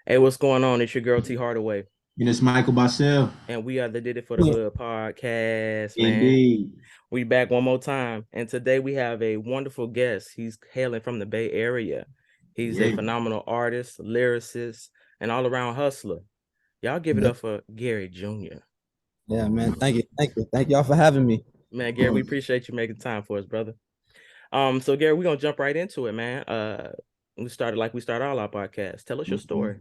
Hey, what's going on? It's your girl T Hardaway, And it's Michael Bahsil. and we are the Did It for the Hood podcast, man. Indeed. We back one more time, and today we have a wonderful guest. He's hailing from the Bay Area. He's a Yeah. phenomenal artist, lyricist, and all-around hustler. Y'all give it Yeah, up for Gary Jr. yeah, man. Thank y'all for having me. Man, Gary, we appreciate you making time for us, brother. So Gary, we're gonna jump right into it, man. We started like we start all our podcasts. Tell us your story.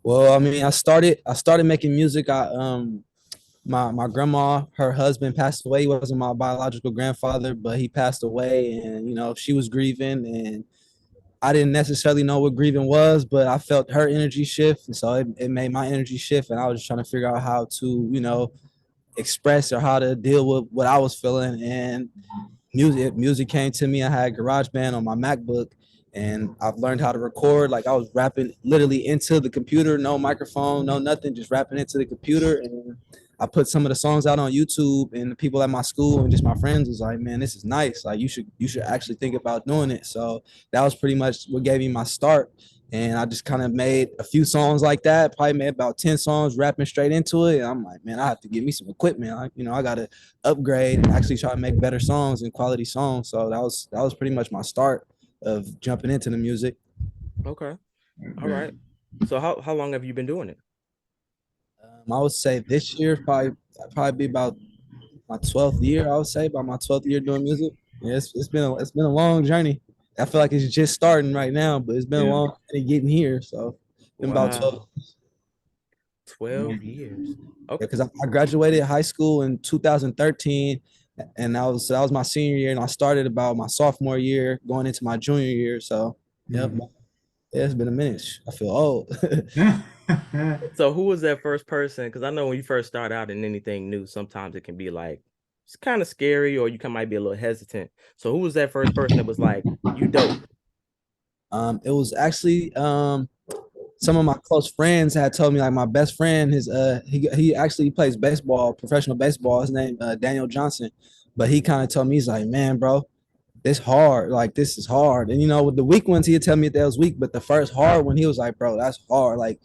Well, I mean, I started making music. My grandma, her husband passed away. He wasn't my biological grandfather, but he passed away, and she was grieving, and I didn't necessarily know what grieving was, but I felt her energy shift, and so it made my energy shift, and I was just trying to figure out how to express or how to deal with what I was feeling, and music came to me. I had GarageBand on my MacBook, and I've learned how to record. Like I was rapping literally into the computer, no microphone, no nothing, just rapping into the computer. And I put some of the songs out on YouTube, and the people at my school and just my friends was like, "Man, this is nice. Like you should actually think about doing it." So that was pretty much what gave me my start. And I just kind of made a few songs like that. Probably made about 10 songs, rapping straight into it. And I'm like, man, I have to get me some equipment. I gotta upgrade and actually try to make better songs and quality songs. So that was pretty much my start of jumping into the music. Okay, all right. So how long have you been doing it? I would say this year probably be about my 12th year. I would say about my 12th year doing music. Yeah, it's been a long journey. I feel like it's just starting right now, but it's been a Yeah. long journey getting here. So it's been about 12. Wow. 12 years. Okay. Because I graduated high school in 2013, and that was my senior year, and I started about my sophomore year, going into my junior year. So, yep, Mhm. yeah, it's been a minute. I feel old. So who was that first person? Because I know when you first start out in anything new, sometimes it can be like it's kind of scary or might be a little hesitant. So who was that first person that was like, you dope? It was actually some of my close friends had told me, like my best friend, he actually plays baseball, professional baseball. His name Daniel Johnson, but he kind of told me, he's like, man, bro, this hard. Like this is hard. And with the weak ones, he'd tell me that was weak. But the first hard one, he was like, bro, that's hard. Like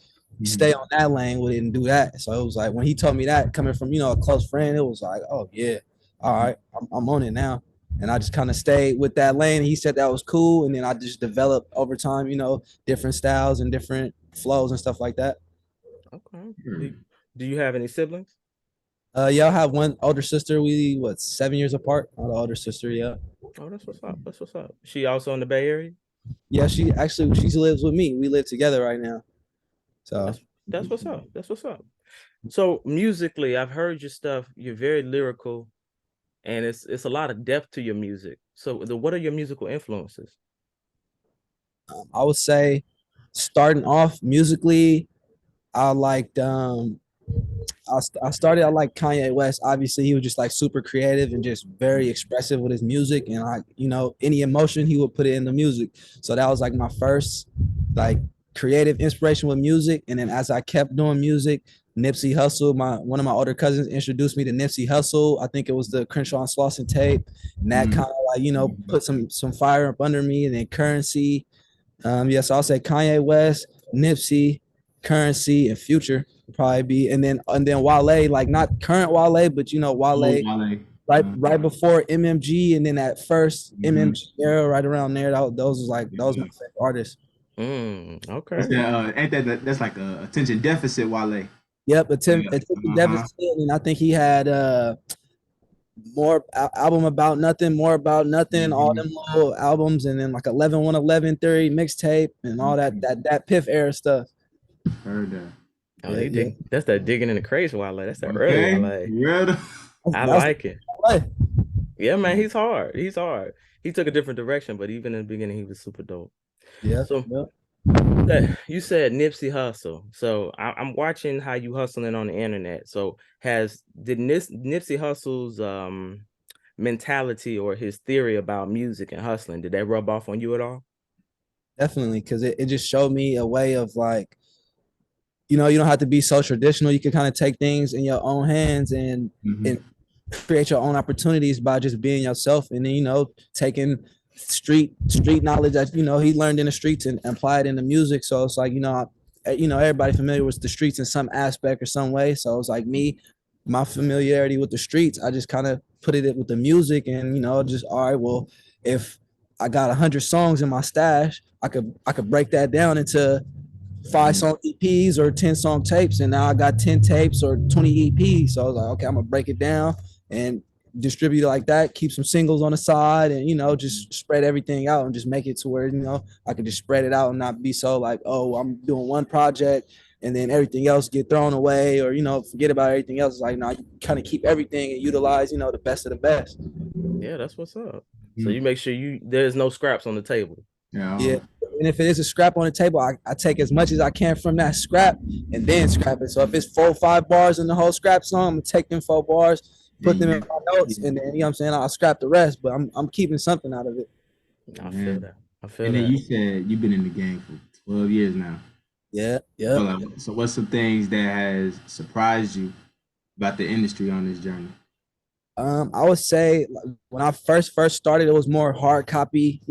stay on that lane with it and do that. So it was like when he told me that coming from, a close friend, it was like, oh yeah, all right, I'm on it now. And I just kind of stayed with that lane. He said that was cool. And then I just developed over time, different styles and different flows and stuff like that. Okay. Do you have any siblings? Yeah, I have one older sister. We 7 years apart. I'm the older sister, yeah. Oh, that's what's up. That's what's up. She also in the Bay Area? Yeah, she lives with me. We live together right now. So That's what's up. That's what's up. So musically, I've heard your stuff. You're very lyrical, and it's a lot of depth to your music. So what are your musical influences? I would say starting off musically, I liked I like Kanye West. Obviously, he was just like super creative and just very expressive with his music, and like any emotion he would put it in the music. So that was like my first like creative inspiration with music. And then as I kept doing music, Nipsey Hussle, my one of my older cousins introduced me to Nipsey Hussle. I think it was the Crenshaw and Slauson tape, and that kind of like put some fire up under me. And then Currency, yes, I'll say Kanye West, Nipsey, Currency, and Future probably be, and then Wale, like not current Wale, but Old Wale Wale. right before MMG, and then that first Mhm. MMG era right around there. Those was like those my favorite artists. Okay. That's ain't that's like a attention deficit Wale. Yep, Yeah. attempt Uh-huh. deficit, and I think he had album about nothing, more about nothing, all Mhm. them little albums, and then like 11 theory mixtape and all that Mhm. Piff era stuff. Heard that. Oh, Yeah, yeah. that's that digging in the crazy Wale. That's that early Okay. Wale. Real. I That's like it. the Yeah, man, he's hard. He's hard. He took a different direction, but even in the beginning, he was super dope. Yeah, So yeah. you said Nipsey Hustle. So I'm watching how you hustling on the internet. So did Nipsey Hussle's mentality or his theory about music and hustling, did that rub off on you at all? Definitely, because it just showed me a way of like, you don't have to be so traditional. You can kind of take things in your own hands and Mhm. create your own opportunities by just being yourself, and then taking street knowledge that he learned in the streets and applied in the music. So it's like everybody familiar with the streets in some aspect or some way. So it's like my familiarity with the streets, I just kind of put it with the music, and just all right. Well, if I got 100 songs in my stash, I could break that down into 5 song EPs or 10 song tapes, and now I got 10 tapes or 20 EPs. So I was like, okay, I'm gonna break it down and distribute it like that. Keep some singles on the side, and just spread everything out and just make it to where I could just spread it out and not be so like, oh, I'm doing one project and then everything else get thrown away, or forget about everything else. It's like, no, you kind of keep everything and utilize the best of the best. Yeah, that's what's up. So you make sure there's no scraps on the table. Yeah. And if it is a scrap on the table, I take as much as I can from that scrap and then scrap it. So if it's 4 or 5 bars in the whole scrap song, I'm gonna take them 4 bars, put them in my notes, and then what I'm saying, I'll scrap the rest, but I'm keeping something out of it. I feel that. I feel And that. then you said you've been in the game for 12 years now. Yeah. So what's some things that has surprised you about the industry on this journey? I would say when I first started, it was more hard copy,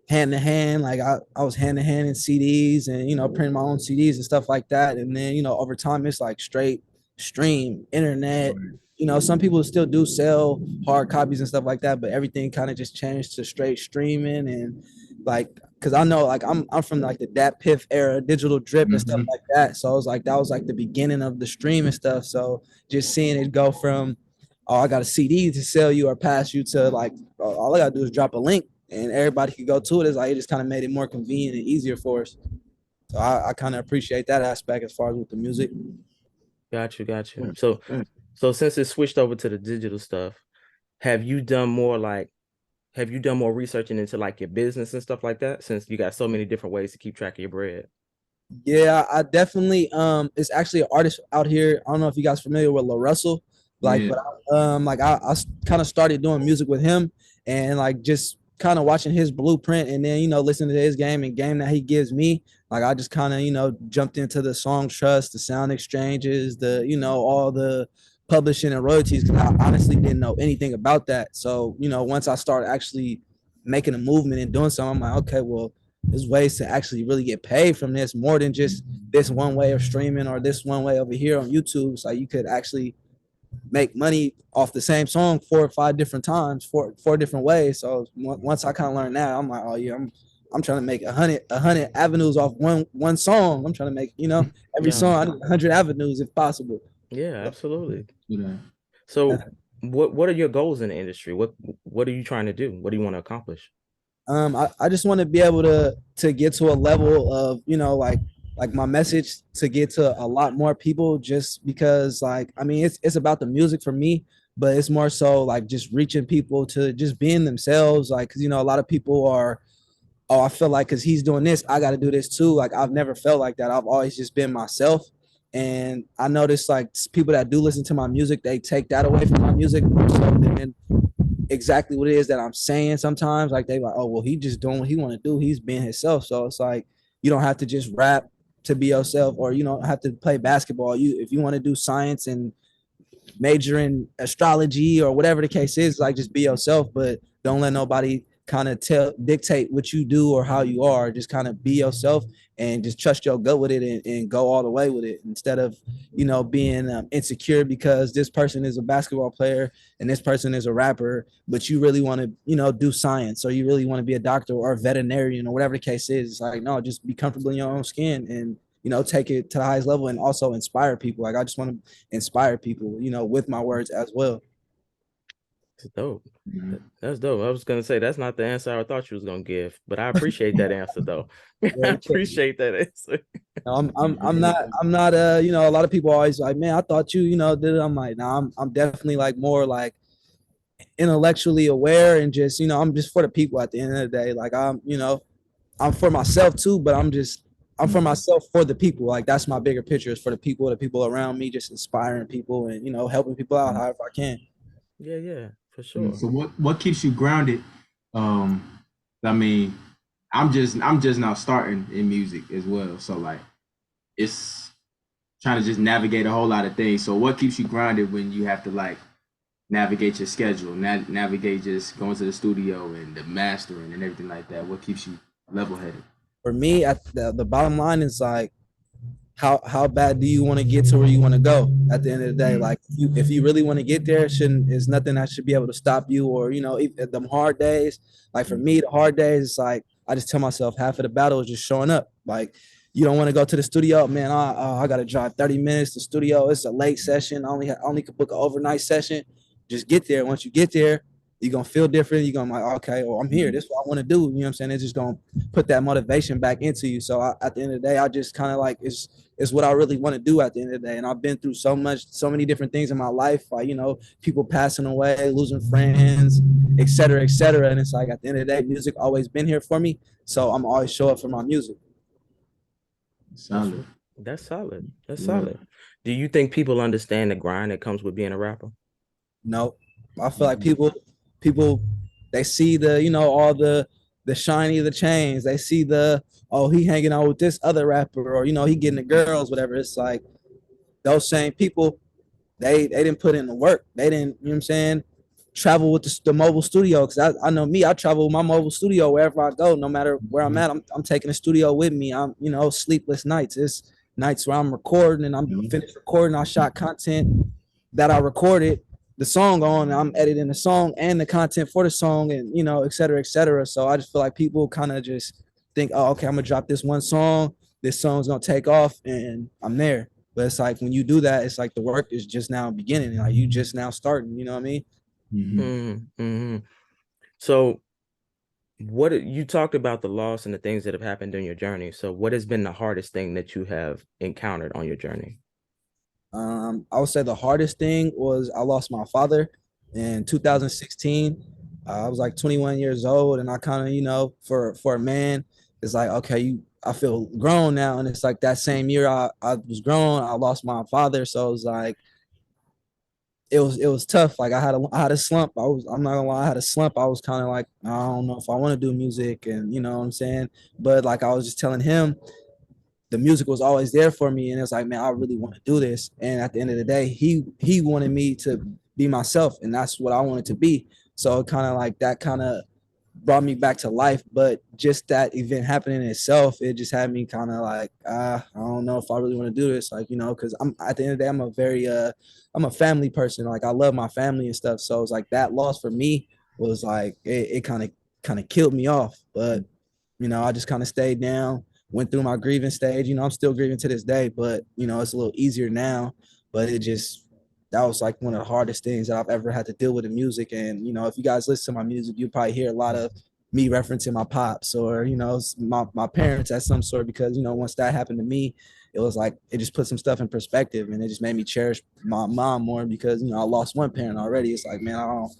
hand to hand. Like I was hand to hand in CDs and printing my own CDs and stuff like that. And then over time, it's like straight stream, internet. Some people still do sell hard copies and stuff like that, but everything kind of just changed to straight streaming. And like, because I know like I'm from like the Dat Piff era, digital drip and stuff like that. So I was like, that was like the beginning of the stream and stuff. So just seeing it go from, oh, I got a CD to sell you or pass you, to like, all I gotta do is drop a link and everybody could go to it. It's like it just kind of made it more convenient and easier for us. So I kind of appreciate that aspect as far as with the music. Got you. So since it switched over to the digital stuff, have you done more researching into like your business and stuff like that, since you got so many different ways to keep track of your bread? Yeah, I definitely it's actually an artist out here. I don't know if you guys familiar with La Russell. Like, Yeah. but I kind of started doing music with him and like just kind of watching his blueprint and then listening to his game and game that he gives me. Like I just kind of jumped into the song trust, the sound exchanges, the all the publishing and royalties, because I honestly didn't know anything about that. So once I started actually making a movement and doing something, I'm like, okay, well, there's ways to actually really get paid from this more than just this one way of streaming or this one way over here on YouTube. So you could actually make money off the same song 4 or 5 different times, four different ways. So once I kind of learned that, I'm like, oh yeah, I'm trying to make a hundred avenues off one song. I'm trying to make every song I need 100 avenues if possible. Yeah, absolutely. Yeah. So what are your goals in the industry? What are you trying to do? What do you want to accomplish? I just want to be able to get to a level of like my message to get to a lot more people, just because like I mean it's about the music for me, but it's more so like just reaching people to just being themselves, like because a lot of people are, oh, I feel like because he's doing this I got to do this too. Like I've never felt like that. I've always just been myself. And I notice like people that do listen to my music, they take that away from my music more so than exactly what it is that I'm saying sometimes. Like they like, oh well, he just doing what he want to do. He's being himself. So it's like you don't have to just rap to be yourself, or you don't have to play basketball. If you want to do science and major in astrology or whatever the case is, like just be yourself, but don't let nobody kind of dictate what you do or how you are. Just kind of be yourself and just trust your gut with it, and go all the way with it, instead of being insecure because this person is a basketball player and this person is a rapper, but you really want to do science, or you really want to be a doctor or a veterinarian or whatever the case is. It's like, no, just be comfortable in your own skin and take it to the highest level, and also inspire people. Like I just want to inspire people with my words as well. It's dope. Mm-hmm. That's dope. I was gonna say that's not the answer I thought you was gonna give, but I appreciate that answer though. I appreciate that answer. No, I'm not a lot of people always like, man, I thought did it. I'm like, nah, I'm definitely like more like intellectually aware, and just I'm just for the people at the end of the day. Like I'm for myself too, but I'm for myself for the people. Like that's my bigger picture, is for the people around me, just inspiring people and helping people out however I can. Yeah, for sure. So what keeps you grounded? I mean, I'm just now starting in music as well. So like it's trying to just navigate a whole lot of things. So what keeps you grounded when you have to like navigate your schedule, navigate just going to the studio and the mastering and everything like that? What keeps you level headed? For me, at the bottom line is like, how bad do you want to get to where you want to go at the end of the day? Like, if you really want to get there, shouldn't is nothing that should be able to stop you. Or if them hard days, like for me, the hard days, it's like I just tell myself half of the battle is just showing up. Like, you don't want to go to the studio, man. I got to drive 30 minutes to the studio. It's a late session. I only could book an overnight session. Just get there. Once you get there, you're gonna feel different. You're gonna like, okay, well, I'm here. This is what I want to do. You know what I'm saying? It's just gonna put that motivation back into you. So at the end of the day, I just kind of like it's what I really want to do at the end of the day. And I've been through so many different things in my life. Like, people passing away, losing friends, et cetera, et cetera. And it's like at the end of the day, music always been here for me. So I'm always show up for my music. Solid. That's solid. That's Yeah. solid. Do you think people understand the grind that comes with being a rapper? No, I feel like people they see all the shiny of the chains. They see oh, he hanging out with this other rapper, or he getting the girls, whatever. It's like those same people, they didn't put in the work. They didn't, you know what I'm saying, travel with the mobile studio. Because I know me, I travel with my mobile studio wherever I go, no matter where I'm at. I'm taking the studio with me. I'm, sleepless nights. It's nights where I'm recording and I'm finished recording. I shot content that I recorded the song on, and I'm editing the song and the content for the song, and et cetera, et cetera. So I just feel like people kind of just think, oh, okay, I'm gonna drop this one song. This song's gonna take off, and I'm there. But it's like when you do that, it's like the work is just now beginning. Like you just now starting. You know what I mean? Mm-hmm. So, you talked about the loss and the things that have happened during your journey. So, what has been the hardest thing that you have encountered on your journey? I would say the hardest thing was I lost my father in 2016. I was like 21 years old, and I kind of, for a man, it's like, okay, I feel grown now, and it's like that same year I was grown, I lost my father, so it was like it was tough. Like I had a slump. I'm not gonna lie, I had a slump. I was kind of like, I don't know if I want to do music, and you know what I'm saying. But like I was just telling him, the music was always there for me, and it's like, man, I really want to do this. And at the end of the day, he wanted me to be myself, and that's what I wanted to be. So it kind of like that kind of brought me back to life. But just that event happening in itself, it just had me kind of like, I don't know if I really want to do this, like, because I'm at the end of the day, I'm a family person. Like I love my family and stuff. So it's like that loss for me was like it kind of killed me off. But I just kind of stayed down, went through my grieving stage. I'm still grieving to this day, but it's a little easier now. But that was like one of the hardest things that I've ever had to deal with in music. And if you guys listen to my music, you probably hear a lot of me referencing my pops or my parents at some sort, because once that happened to me, it was like it just put some stuff in perspective, and it just made me cherish my mom more, because I lost one parent already. It's like, man, I don't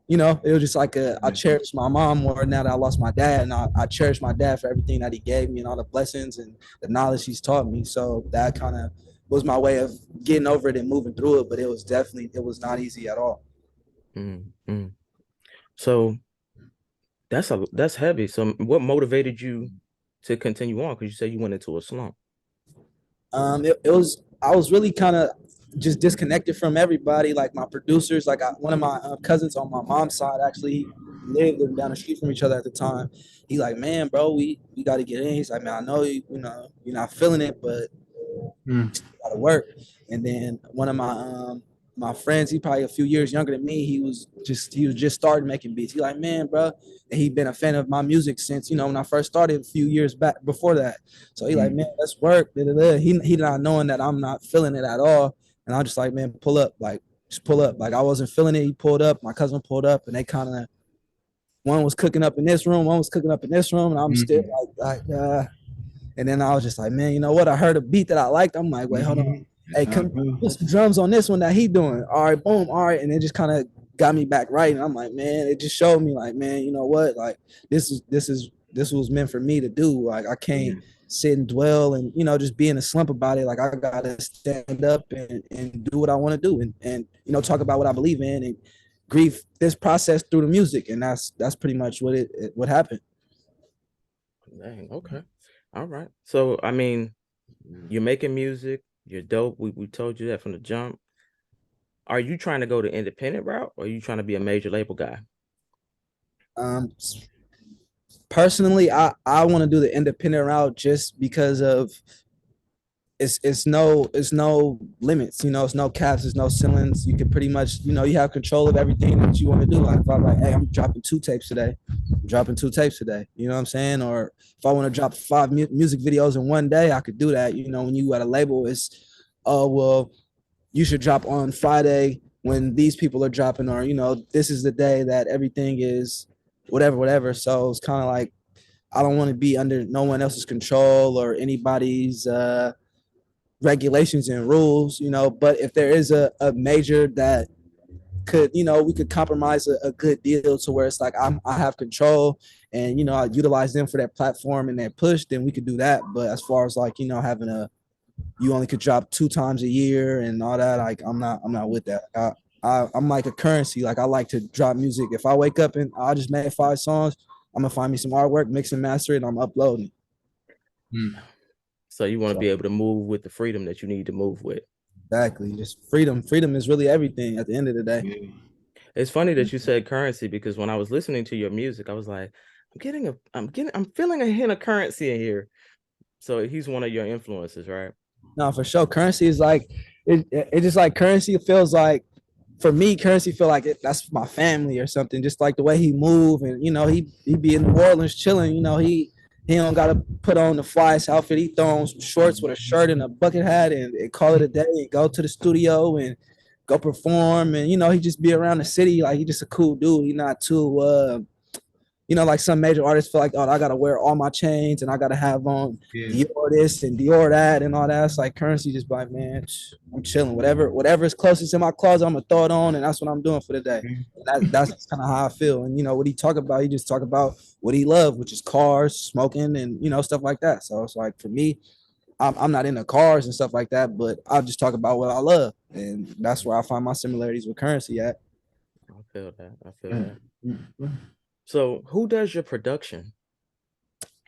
it was just like I cherish my mom more now that I lost my dad, and I cherish my dad for everything that he gave me and all the blessings and the knowledge he's taught me. So that kind of was my way of getting over it and moving through it. But it was not easy at all. Mm-hmm. So that's heavy. So, what motivated you to continue on? Because you said you went into a slump. It was I was really kind of just disconnected from everybody, like my producers. Like one of my cousins on my mom's side actually lived down the street from each other at the time. He like, man, bro, we got to get in. He's like, man, I know you're not feeling it, but gotta work. And then one of my friends, he probably a few years younger than me, he was just starting making beats. He like, man, bro, and he been a fan of my music since when I first started a few years back before that. So he like, man, let's work. Da, da, da. He not knowing that I'm not feeling it at all, and I'm just like, man, pull up, like just pull up. Like I wasn't feeling it. He pulled up. My cousin pulled up, and they kind of one was cooking up in this room, one was cooking up in this room, and I'm still and then I was just like, man, you know what? I heard a beat that I liked. I'm like, wait, hold on. Hey, come put some drums on this one that he doing. All right, boom, all right. And it just kind of got me back right. And I'm like, man, it just showed me like, man, you know what? Like this was meant for me to do. Like I can't sit and dwell and just be in a slump about it. Like I gotta stand up and do what I want to do and talk about what I believe in and grieve this process through the music. And that's pretty much what happened. Dang, okay. All right. So, I mean, you're making music, you're dope. We told you that from the jump. Are you trying to go the independent route or are you trying to be a major label guy? Um, Personally, I want to do the independent route just because of it's no limits, it's no caps, it's no ceilings. You can pretty much, you have control of everything that you want to do. Like if I'm like, hey, I'm dropping 2 tapes today, I'm dropping 2 tapes today, you know what I'm saying? Or if I want to drop 5 music videos in one day, I could do that. When you at a label, it's, oh well, you should drop on Friday when these people are dropping, or this is the day that everything is whatever. So it's kind of like I don't want to be under no one else's control or anybody's regulations and rules, but if there is a major that could, we could compromise a good deal to where it's like I have control and, I utilize them for that platform and that push, then we could do that. But as far as like, having you only could drop 2 times a year and all that, like I'm not with that. I'm like a currency. Like I like to drop music. If I wake up and I just made 5 songs, I'm gonna find me some artwork, mix and master it, and I'm uploading. So you want to So be able to move with the freedom that you need to move with. exactly, just freedom. Freedom is really everything at the end of the day. Yeah. It's funny that you said currency because when I was listening to your music, I was like, I'm feeling a hint of currency in here. So he's one of your influences, right? No, for sure. Currency is like it just like currency feels like for me, currency feel like that's my family or something. Just like the way he move and he be in New Orleans chilling. He don't gotta put on the flyest outfit. He throw on some shorts with a shirt and a bucket hat and call it a day and go to the studio and go perform and he just be around the city like he just a cool dude. He not too like some major artists feel like, oh, I gotta wear all my chains and I gotta have on Yeah. Dior this and Dior that and all that. It's like currency just like, man, I'm chilling. Whatever is closest in my closet, I'm gonna throw it on, and that's what I'm doing for the day. That's kind of how I feel. And what he talk about, he just talk about what he loved, which is cars, smoking, and stuff like that. So it's like for me, I'm not into cars and stuff like that, but I'll just talk about what I love, and that's where I find my similarities with currency at. I feel that. I feel that. So who does your production?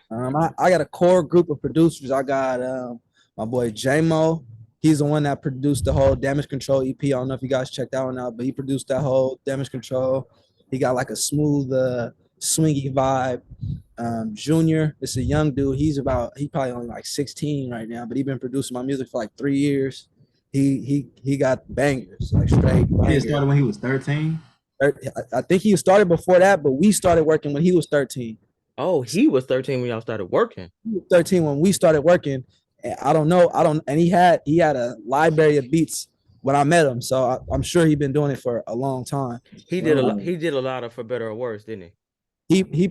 I got a core group of producers. I got my boy J-Mo. He's the one that produced the whole Damage Control EP. I don't know if you guys checked that one out, but he produced that whole Damage Control. He got like a smooth, swingy vibe. Junior, it's a young dude. He probably only like 16 right now, but he been producing my music for like 3 years. He got bangers, like straight He bangers. started when he was 13. I think he started before that, but we started working when he was 13. Oh, he was 13 when y'all started working. He was 13 when we started working. And I don't know. And he had a library of beats when I met him. So I'm sure he'd been doing it for a long time. He did a lot. He did a lot of For Better or Worse, didn't he? He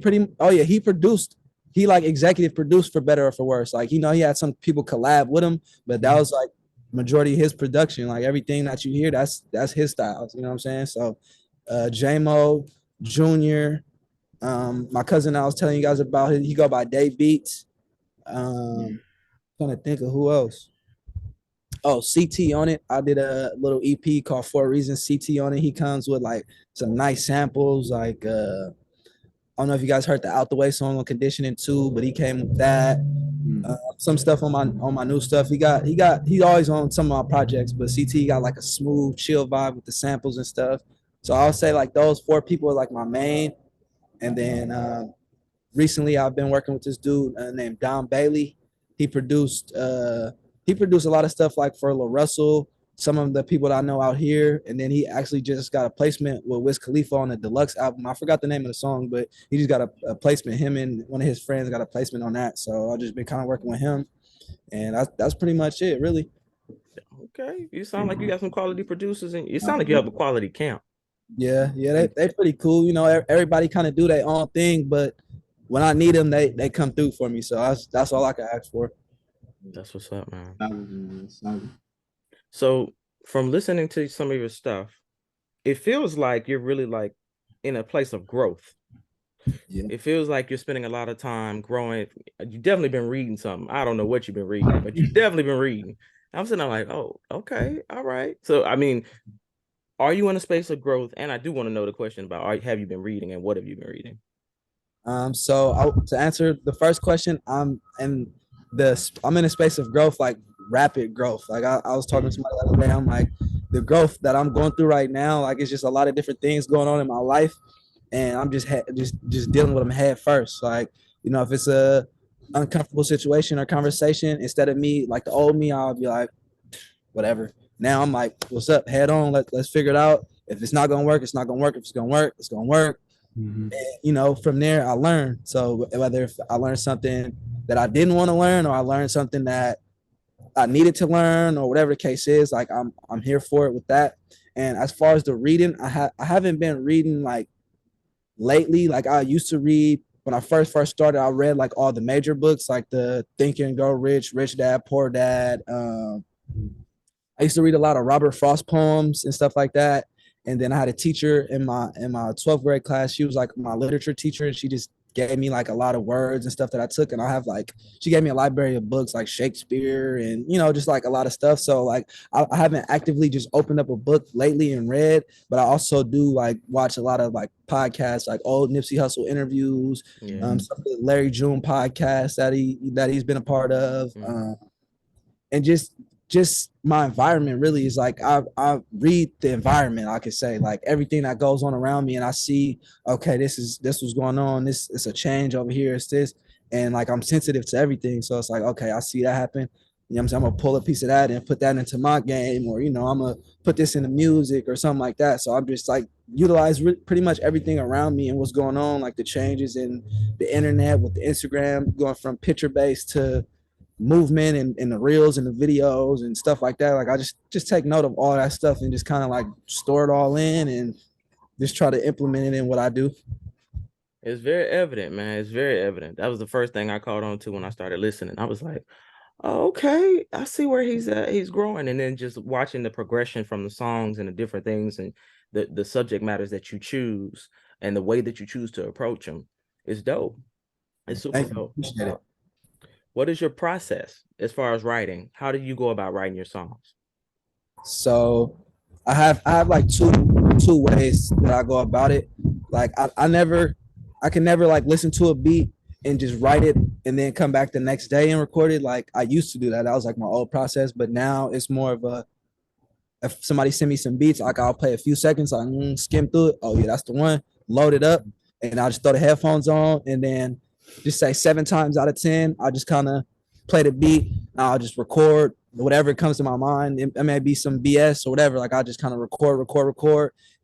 produced. He like executive produced For Better or For Worse. Like he had some people collab with him, but that was like majority of his production. Like everything that you hear, that's his styles. You know what I'm saying? So J-Mo, Junior, my cousin I was telling you guys about, he go by Day Beats. Trying to think of who else. Oh, CT on it. I did a little EP called For Reasons. CT on it. He comes with like some nice samples. Like I don't know if you guys heard the Out the Way song on Conditioning too, but he came with that. Some stuff on my new stuff. He always on some of my projects, but CT got like a smooth, chill vibe with the samples and stuff. So I'll say like those 4 people are like my main. And then recently I've been working with this dude named Don Bailey. He produced a lot of stuff like for Lil Russell, some of the people that I know out here, and then he actually just got a placement with Wiz Khalifa on the deluxe album. I forgot the name of the song, but he just got a placement. Him and one of his friends got a placement on that. So I've just been kind of working with him, and that's pretty much it, really. Okay, you sound like you got some quality producers, and you sound like you have a quality camp. Yeah, they pretty cool. Everybody kind of do their own thing, but when I need them, they come through for me. So that's all I can ask for. That's what's up, man. Solid. So from listening to some of your stuff, it feels like you're really like in a place of growth. Yeah. It feels like you're spending a lot of time growing. You've definitely been reading something. I don't know what you've been reading, but you've definitely been reading. I'm sitting there like, oh, okay, all right. So I mean, are you in a space of growth? And I do want to know the question about have you been reading and what have you been reading? So to answer the first question, I'm in a space of growth, like rapid growth. Like I was talking to somebody the other day. I'm like, the growth that I'm going through right now, like it's just a lot of different things going on in my life, and I'm just dealing with them head first. Like, you know, if it's a uncomfortable situation or conversation, instead of me like the old me, I'll be like, whatever. Now I'm like, what's up? Head on. Let's figure it out. If it's not gonna work, it's not gonna work. If it's gonna work, it's gonna work. Mm-hmm. And, you know, from there I learned. So whether if I learned something that I didn't want to learn, or I learned something that I needed to learn, or whatever the case is, like I'm here for it with that. And as far as the reading, I haven't been reading like lately. Like I used to read when I first started. I read like all the major books, like the Think and Grow Rich, Rich Dad, Poor Dad. I used to read a lot of Robert Frost poems and stuff like that. And then I had a teacher in my 12th grade class. She was like my literature teacher, and she just gave me like a lot of words and stuff that I took. And I have like, she gave me a library of books like Shakespeare and, you know, just like a lot of stuff. So like I haven't actively just opened up a book lately and read, but I also do like watch a lot of like podcasts, like old Nipsey Hussle interviews, some of the Larry June podcasts that he's been a part of. And just my environment really is like I read the environment. I could say like everything that goes on around me, and I see, okay, this was going on. This it's a change over here. It's this, and like I'm sensitive to everything. So it's like, okay, I see that happen. You know what I'm saying? I'm gonna pull a piece of that and put that into my game, or you know, I'm gonna put this in the music or something like that. So I'm just like utilize pretty much everything around me and what's going on, like the changes in the internet with the Instagram going from picture based to movement and the reels and the videos and stuff like that. Like I just take note of all that stuff and just kind of like store it all in and just try to implement it in what I do. It's very evident, man. It's very evident. That was the first thing I caught on to when I started listening. I was like, oh, okay, I see where he's at. He's growing. And then just watching the progression from the songs and the different things and the subject matters that you choose and the way that you choose to approach them is dope. It's super dope. Appreciate it. What is your process as far as writing? How do you go about writing your songs? So I have like two ways that I go about it. Like I can never like listen to a beat and just write it and then come back the next day and record it. Like I used to do that. That was like my old process, but now it's more of a, if somebody send me some beats, like I'll play a few seconds, like skim through it. Oh yeah, that's the one. Load it up, and I'll just throw the headphones on, and then just say 7 times out of 10, I'll just kind of play the beat. I'll just record whatever comes to my mind. It may be some BS or whatever. Like I'll just kind of record,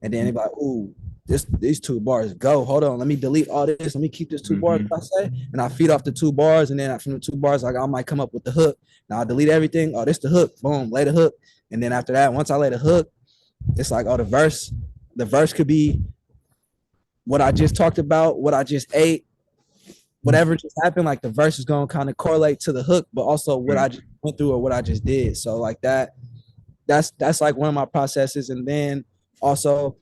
and then it's like, ooh, these 2 bars go. Hold on, let me delete all this. Let me keep this 2 bars. I say, and I feed off the 2 bars, and then from the 2 bars, like I might come up with the hook. Now I'll delete everything. Oh, this the hook. Boom, lay the hook. And then after that, once I lay the hook, it's like, oh, the verse could be what I just talked about, what I just ate, whatever just happened. Like the verse is going to kind of correlate to the hook, but also what I just went through or what I just did. So like that's like one of my processes. And then also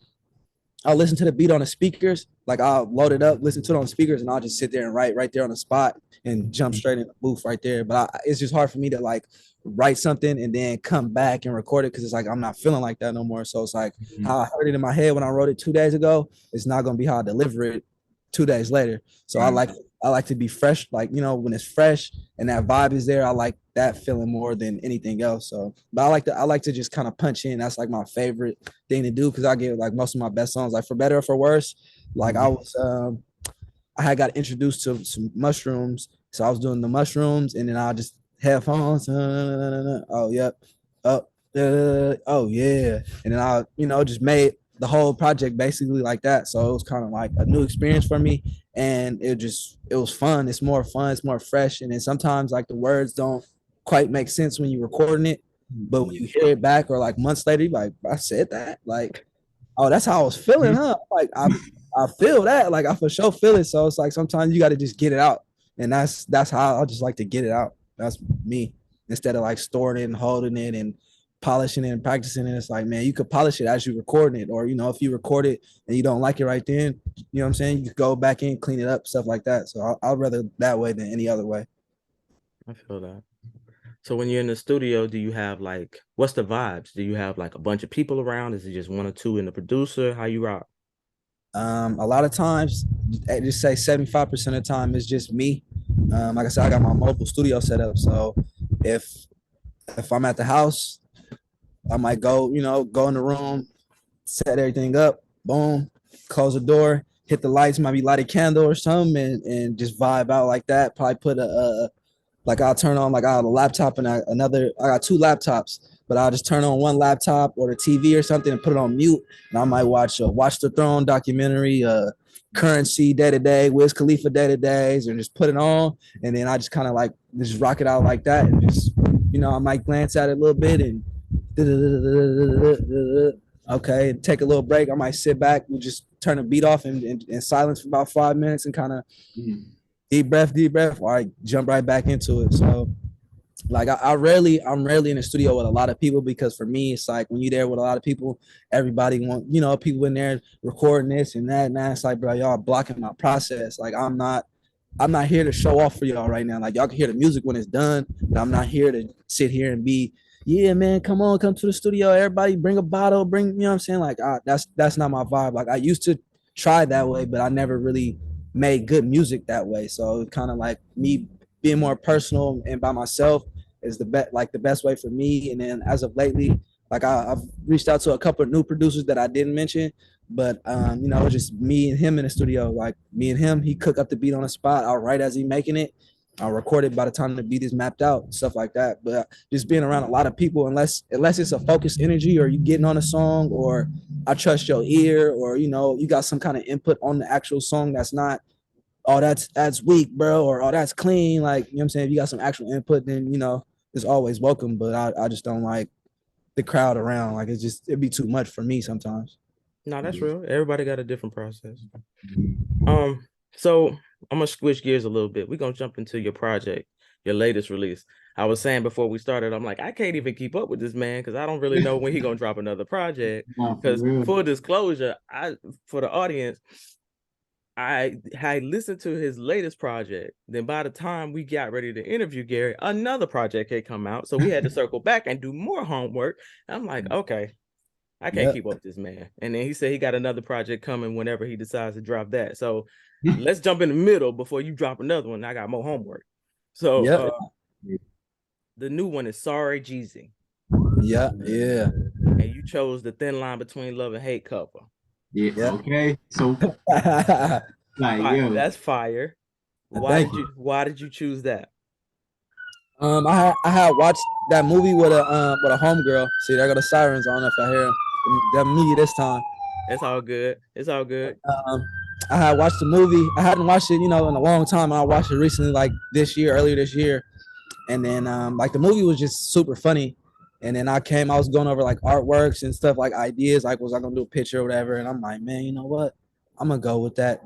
I'll listen to the beat on the speakers. Like I'll load it up, listen to it on the speakers, and I'll just sit there and write right there on the spot and jump straight in the booth right there. But it's just hard for me to like write something and then come back and record it because it's like I'm not feeling like that no more. So it's like how I heard it in my head when I wrote it 2 days ago, it's not gonna be how I deliver it 2 days later. So I like to be fresh, like you know, when it's fresh and that vibe is there. I like that feeling more than anything else. So, but I like to just kind of punch in. That's like my favorite thing to do because I get like most of my best songs, like for better or for worse. Like I had got introduced to some mushrooms, so I was doing the mushrooms, and then I just headphones. Oh yep, oh yeah, and then I just made the whole project basically like that. So it was kind of like a new experience for me, and it was fun. It's more fun. It's more fresh, and then sometimes like the words don't quite make sense when you're recording it, but when you hear it back or like months later, you're like, I said that, like, oh, that's how I was feeling, huh? Like I feel that, like I for sure feel it. So it's like sometimes you got to just get it out, and that's how I just like to get it out. That's me, instead of like storing it and holding it and polishing it and practicing it. It's like, man, you could polish it as you recording it, or if you record it and you don't like it right then, you know what I'm saying, you could go back in, clean it up, stuff like that. So I'd rather that way than any other way. I feel that. So when you're in the studio, do you have like, what's the vibes? Do you have like a bunch of people around? Is it just one or two in the producer? How you rock? A lot of times, I just say 75% of the time it's just me. Like I said, I got my mobile studio set up. So if I'm at the house, I might go, go in the room, set everything up, boom, close the door, hit the lights, might be light a candle or something, and just vibe out like that. Probably put like I'll turn on like I have a laptop and I got two laptops, but I'll just turn on one laptop or the TV or something and put it on mute. And I might watch the Throne documentary, Currency day to day, Wiz Khalifa day to days, and just put it on. And then I just kind of like just rock it out like that. And just, I might glance at it a little bit and okay, take a little break. I might sit back and just turn the beat off and silence for about 5 minutes and kind of deep breath, or I jump right back into it. So like I'm rarely in the studio with a lot of people, because for me it's like when you're there with a lot of people, everybody want, people in there recording this and that, and it's like, bro, y'all blocking my process. Like I'm not here to show off for y'all right now. Like y'all can hear the music when it's done, but I'm not here to sit here and be, yeah, man, come to the studio, everybody bring a bottle, bring, you know what I'm saying? Like that's not my vibe. Like I used to try that way, but I never really made good music that way. So kind of like me being more personal and by myself is the best way for me. And then as of lately, like I've reached out to a couple of new producers that I didn't mention, but it was just me and him in the studio. Like me and him, he cook up the beat on the spot. I'll write as he making it. I'll record it by the time the beat is mapped out, stuff like that. But just being around a lot of people, unless it's a focused energy or you getting on a song, or I trust your ear, or you got some kind of input on the actual song that's not, oh, that's weak, bro, or oh, that's clean. Like, you know what I'm saying? If you got some actual input, then it's always welcome. But I just don't like the crowd around. Like it'd be too much for me sometimes. No, that's real. Everybody got a different process. So I'm gonna switch gears a little bit. We're gonna jump into your project, your latest release. I was saying before we started, I'm like, I can't even keep up with this man because I don't really know when he's gonna drop another project. Because full disclosure, for the audience, I listened to his latest project. Then by the time we got ready to interview Gary, another project had come out. So we had to circle back and do more homework. I'm like, okay, I can't keep up with this man. And then he said he got another project coming whenever he decides to drop that. So let's jump in the middle before you drop another one. I got more homework. So the new one is Sorry Jeezy. Yeah. And you chose the Thin Line Between Love and Hate cover. Yeah. Okay. So that's fire. Why did you choose that? I had watched that movie with a homegirl. See, there go the sirens. I don't know if I hear them. That me this time. It's all good. I had watched the movie. I hadn't watched it, in a long time. I watched it recently, like earlier this year. And then like the movie was just super funny. And then I was going over like artworks and stuff, like ideas, like was I gonna do a picture or whatever. And I'm like, man, you know what? I'm gonna go with that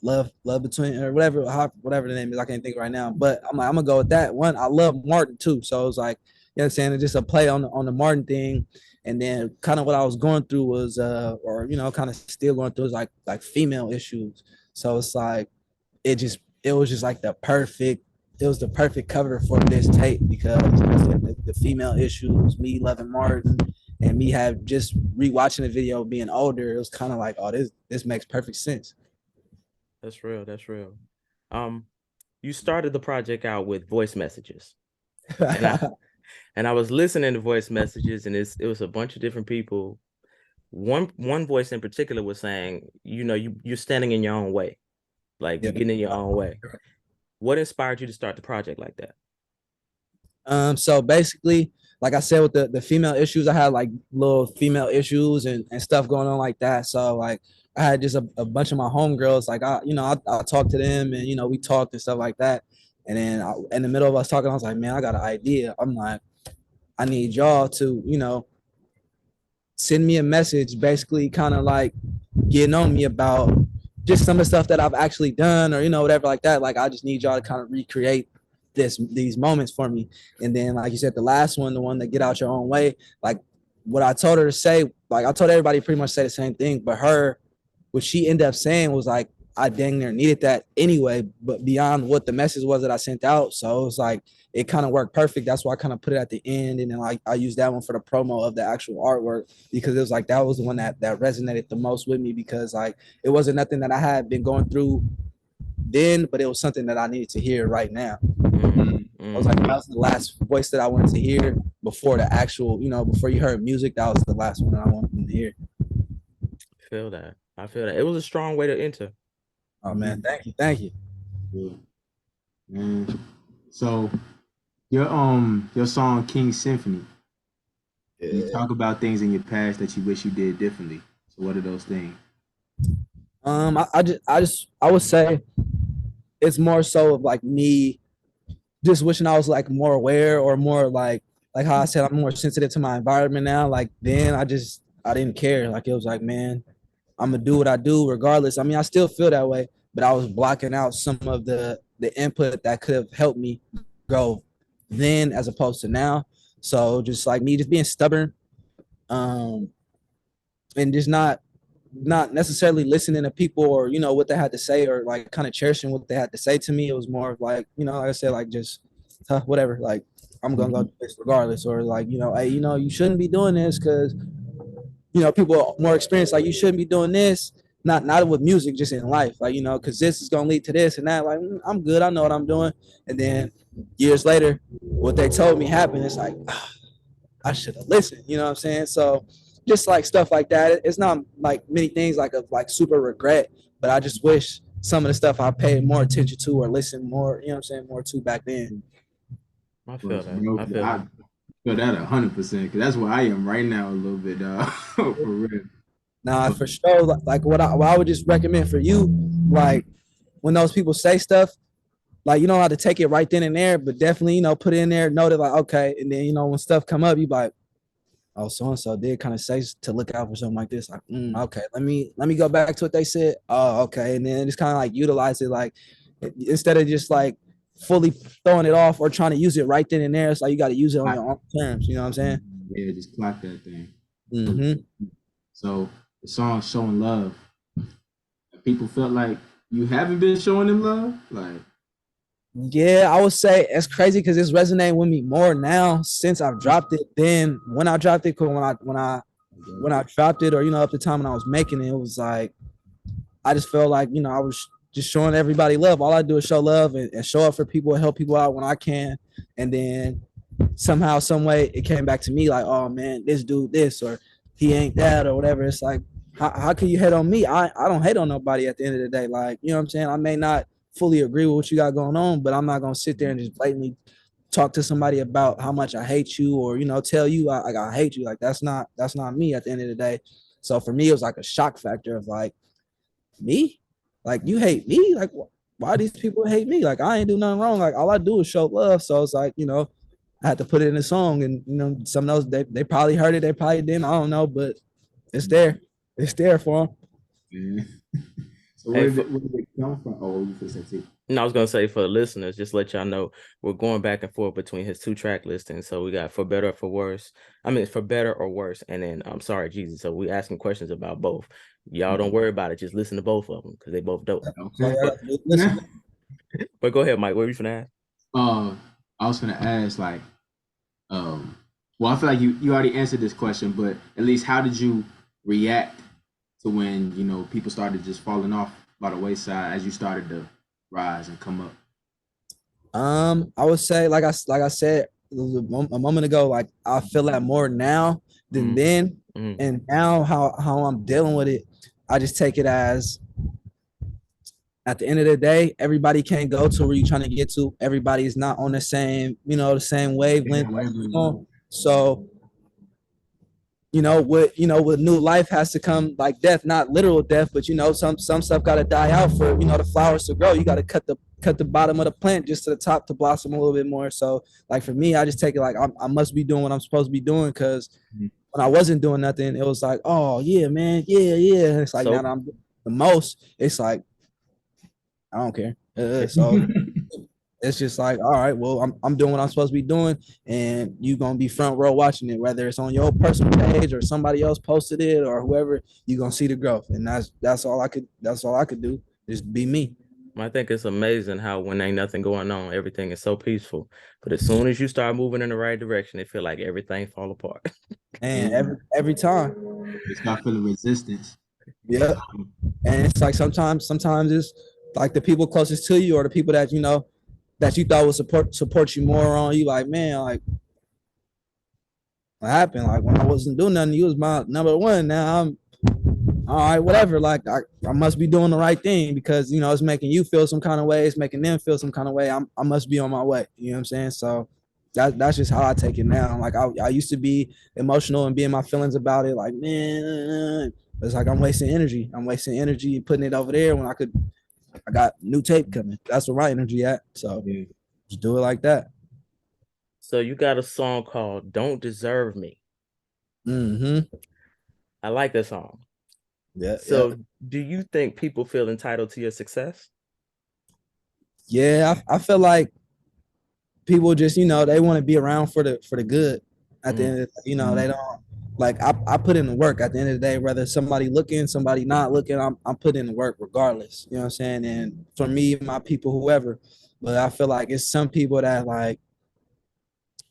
love between, or whatever the name is. I can't think right now, but I'm gonna go with that one. I love Martin too, so it was like, you know what I'm saying, it's just a play on the Martin thing. And then kind of what I was going through was kind of still going through is like female issues. So it's like it was just like the perfect cover for this tape, because the female issues, me loving Martin, and me have just rewatching the video being older, it was kind of like, oh, this makes perfect sense. That's real. You started the project out with voice messages. And I was listening to voice messages, and it was a bunch of different people. One voice in particular was saying, you're standing in your own way. Like you're getting in your own way. What inspired you to start the project like that? So basically, like I said, with the female issues, I had like little female issues and stuff going on like that. So like I had just a bunch of my homegirls, like I talked to them, and we talked and stuff like that. And then in the middle of us talking, I was like, man, I got an idea. I'm like, I need y'all to, send me a message, basically kind of like getting on me about just some of the stuff that I've actually done, or whatever like that. Like I just need y'all to kind of recreate these moments for me. And then like you said, the last one, the one that get out your own way, like what I told her to say, like I told everybody pretty much say the same thing, but what she ended up saying was like, I dang near needed that anyway, but beyond what the message was that I sent out. So it was like, it kind of worked perfect. That's why I kind of put it at the end. And then like I used that one for the promo of the actual artwork, because it was like, that was the one that resonated the most with me, because like, it wasn't nothing that I had been going through then, but it was something that I needed to hear right now. I was like, that was the last voice that I wanted to hear. before the actual, before you heard music, that was the last one I wanted to hear. Feel that. I feel that. It was a strong way to enter. Oh man, thank you. Yeah. And so your song King Symphony, you Yeah. talk about things in your past that you wish you did differently. So what are those things? I would say it's more so of like me just wishing I was like more aware or more like how I said I'm more sensitive to my environment now. Like then I didn't care. Like it was like, man, I'm gonna do what I do regardless. I mean, I still feel that way, but I was blocking out some of the input that could have helped me grow then as opposed to now. So just like me just being stubborn, um, and just not necessarily listening to people or what they had to say or like kind of cherishing what they had to say to me. It was more of like like I said, like just whatever, like I'm gonna go do this regardless, or like hey, you shouldn't be doing this because people are more experienced, like you shouldn't be doing this, not with music, just in life, like because this is gonna lead to this and that. Like I'm good, I know what I'm doing. And then years later what they told me happened. It's like I should have listened, you know what I'm saying? So just like stuff like that. It's not like many things like of like super regret, but I just wish some of the stuff I paid more attention to or listened more, you know what I'm saying, more to back then. I feel Plus, that. bro, I feel I that. feel that 100% because that's where I am right now a little bit, for real. Now, But for sure, like what I would just recommend for you, like when those people say stuff, like you don't have to take it right then and there, but definitely put it in there, know that like okay, and then when stuff come up, you like, oh, so and so did kind of say to look out for something like this. Like, okay, let me go back to what they said. Oh, okay, and then just kind of like utilize it, like instead of just like fully throwing it off or trying to use it right then and there. It's like you got to use it on your own terms. You know what I'm saying? yeah, just clock that thing. Mm-hmm. So the song "Showing Love," people felt like you haven't been showing them love. Like, Yeah, I would say it's crazy because it's resonating with me more now since I've dropped it than when I dropped it. Cause when I dropped it, or up the time when I was making it, it was like I just felt like I was just showing everybody love. All I do is show love and show up for people and help people out when I can. And then somehow, some way, it came back to me like, oh man, this dude this or he ain't that or whatever. It's like, how can you hate on me? I don't hate on nobody at the end of the day. Like, you know what I'm saying? I may not fully agree with what you got going on, but I'm not gonna sit there and just blatantly talk to somebody about how much I hate you or tell you I hate you. Like that's not me at the end of the day. So for me, it was like a shock factor of like, me? Like you hate me? Like why these people hate me? Like I ain't do nothing wrong. Like all I do is show love. So it's like, I had to put it in a song and some of those they probably heard it, they probably didn't. I don't know, but it's there. It's there for them. yeah. So Hey, where did it come from? Oh, you first said no, I was gonna say for the listeners, just let y'all know we're going back and forth between his two track listings. So we got for better or for worse. I mean, for better or worse, and then I'm sorry, Jesus. So we asking questions about both. Y'all don't worry about it. Just listen to both of them because they both dope. So okay. listen, But go ahead, Mike. What were you gonna ask? Uh, I was gonna ask like, um, well, I feel like you already answered this question, but at least how did you react to when people started just falling off by the wayside as you started to rise and come up? I would say like I said a moment ago, like I feel that more now than then. Mm. And now how I'm dealing with it, I just take it as at the end of the day, everybody can't go to where you're trying to get to. Everybody's not on the same, the same wavelength. So, with new life has to come like death, not literal death, but some stuff gotta die out for the flowers to grow. You gotta cut the bottom of the plant just to the top to blossom a little bit more. So, like for me, I just take it like I must be doing what I'm supposed to be doing because when I wasn't doing nothing, it was like, oh yeah, man, yeah, yeah. And it's like now that I'm doing the most, it's like I don't care. So it's just like, all right, well, I'm doing what I'm supposed to be doing, and you gonna be front row watching it, whether it's on your personal page or somebody else posted it or whoever. You gonna see the growth, and that's all I could do. Just be me. I think it's amazing how when ain't nothing going on, everything is so peaceful. But as soon as you start moving in the right direction, it feel like everything fall apart. And every time, You start feeling resistance. yeah. And it's like sometimes it's like the people closest to you or the people that that you thought would support you more on. You like, man, like what happened? Like when I wasn't doing nothing, you was my number one. Now I'm all right, whatever. Like I must be doing the right thing because it's making you feel some kind of way, it's making them feel some kind of way. I must be on my way. You know what I'm saying? So that's just how I take it now. Like I used to be emotional and be in my feelings about it, like, man, it's like I'm wasting energy. I'm wasting energy and putting it over there when I got new tape coming. That's where my energy at. So Yeah. just do it like that. So you got a song called "Don't Deserve Me." Mm-hmm. I like that song. Yeah, yeah. So do you think people feel entitled to your success? Yeah, I feel like people just they want to be around for the good. At the Mm. end of they don't like I put in the work at the end of the day, whether somebody looking, somebody not looking, I'm putting in the work regardless. You know what I'm saying? And for me, my people, whoever. But I feel like it's some people that like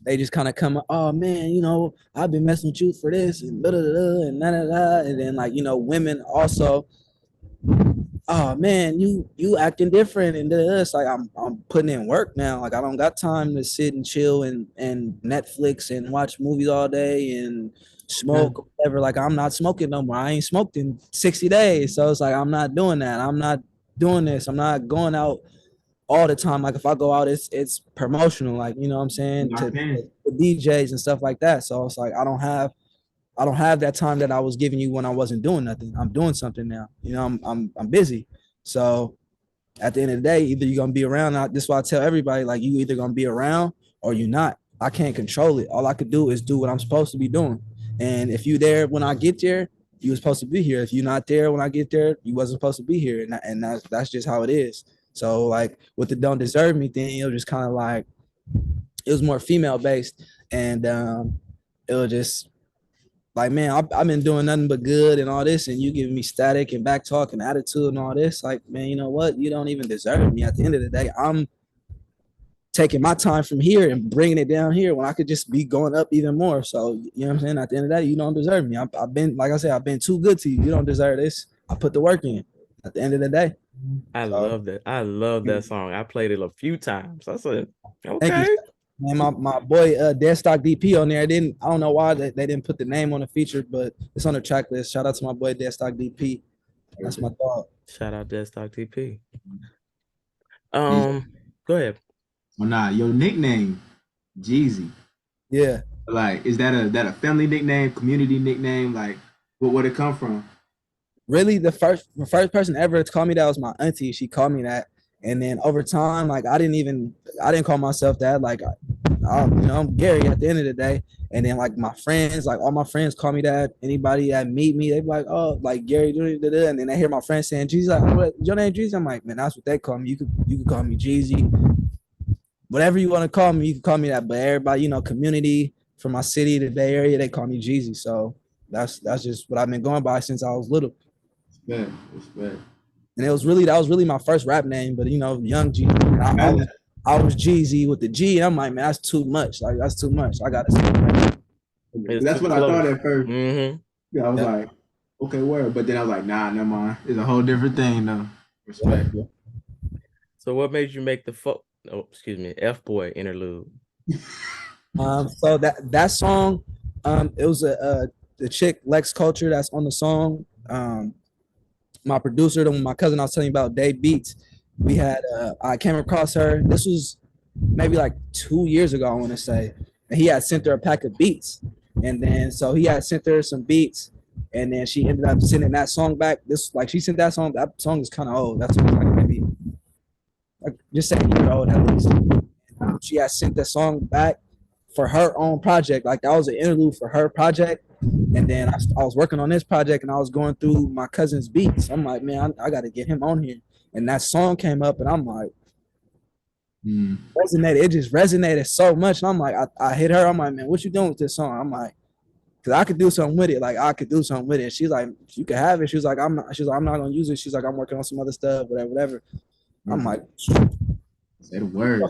they just kind of come, oh man, I've been messing with you for this and da da da and da da da. And then like, women also, oh man, you acting different and it's like I'm putting in work now. Like I don't got time to sit and chill and Netflix and watch movies all day and Yeah. smoke or whatever. Like I'm not smoking no more. I ain't smoked in 60 days. So it's like I'm not doing that. I'm not doing this. I'm not going out all the time. Like if I go out, it's promotional, like you know what I'm saying, Locked in. to DJs and stuff like that. So it's like I don't have that time that I was giving you when I wasn't doing nothing. I'm doing something now. I'm busy. So at the end of the day, either you're gonna be around. This is why I tell everybody, like you either gonna be around or you're not. I can't control it. All I could do is do what I'm supposed to be doing. And if you there when I get there, you were supposed to be here. If you're not there when I get there, you wasn't supposed to be here. And that's just how it is. So like with the don't deserve me thing, it was just kind of like it was more female based, and it was just like, man, I've been doing nothing but good and all this, and you giving me static and back talk and attitude and all this. Like, man, you know what? You don't even deserve me. At the end of the day, I'm taking my time from here and bringing it down here when I could just be going up even more. So, you know what I'm saying? At the end of the day, you don't deserve me. I've been, like I said, I've been too good to you. You don't deserve this. I put the work in at the end of the day. I So, love that. I love that song. I played it a few times. I said, thank you. okay. Man, my boy Deadstock DP on there. I don't know why they didn't put the name on the feature, but it's on the track list. Shout out to my boy Deadstock DP. That's my dog. Shout out Desktop TP. Yeah. Go ahead. Well, nah, your nickname, Jeezy. Yeah. Like, is that a family nickname, community nickname? Like, where'd it come from? Really, the first person ever to call me that was my auntie. She called me that. And then over time, like I didn't call myself that. Like I'm Gary at the end of the day. And then like my friends, like all my friends call me that. Anybody that meet me, they be like, oh, like Gary, and then they hear my friends saying Jeezy, like, what, your name Jeezy? I'm like, man, that's what they call me. You could call me Jeezy. Whatever you want to call me, you can call me that. But everybody, community from my city, the Bay Area, they call me Jeezy. So that's just what I've been going by since I was little. Respect, respect. And that was really my first rap name, but Young G. I was Jeezy with the G. And I'm like, man, that's too much. Like that's too much. I gotta say, It's That's too what I thought close. at first. Mm-hmm. Yeah, I was yeah, like, okay, word. But then I was like, nah, never mind. It's a whole different thing, though. Respect. yeah. So what made you make the F Boy interlude? So that song, it was the chick Lex Culture that's on the song. My producer, my cousin I was telling you about, Dave Beats. We had I came across her. This was maybe like 2 years ago, I want to say, and he had sent her a pack of beats, and then so he had sent her some beats, and then she ended up sending that song back. This like she sent that song. That song is kind of old. That song is like maybe like just say a year old at least. She had sent the song back for her own project. Like that was an interlude for her project. And then I was working on this project and I was going through my cousin's beats. I'm like, man, I got to get him on here. And that song came up and I'm like, resonated. It just resonated so much. And I'm like, I hit her. I'm like, man, what you doing with this song? I'm like, because I could do something with it. Like I could do something with it. She's like, you can have it. She's like, I'm not gonna use it. She's like, I'm working on some other stuff, whatever. I'm like, Say the word.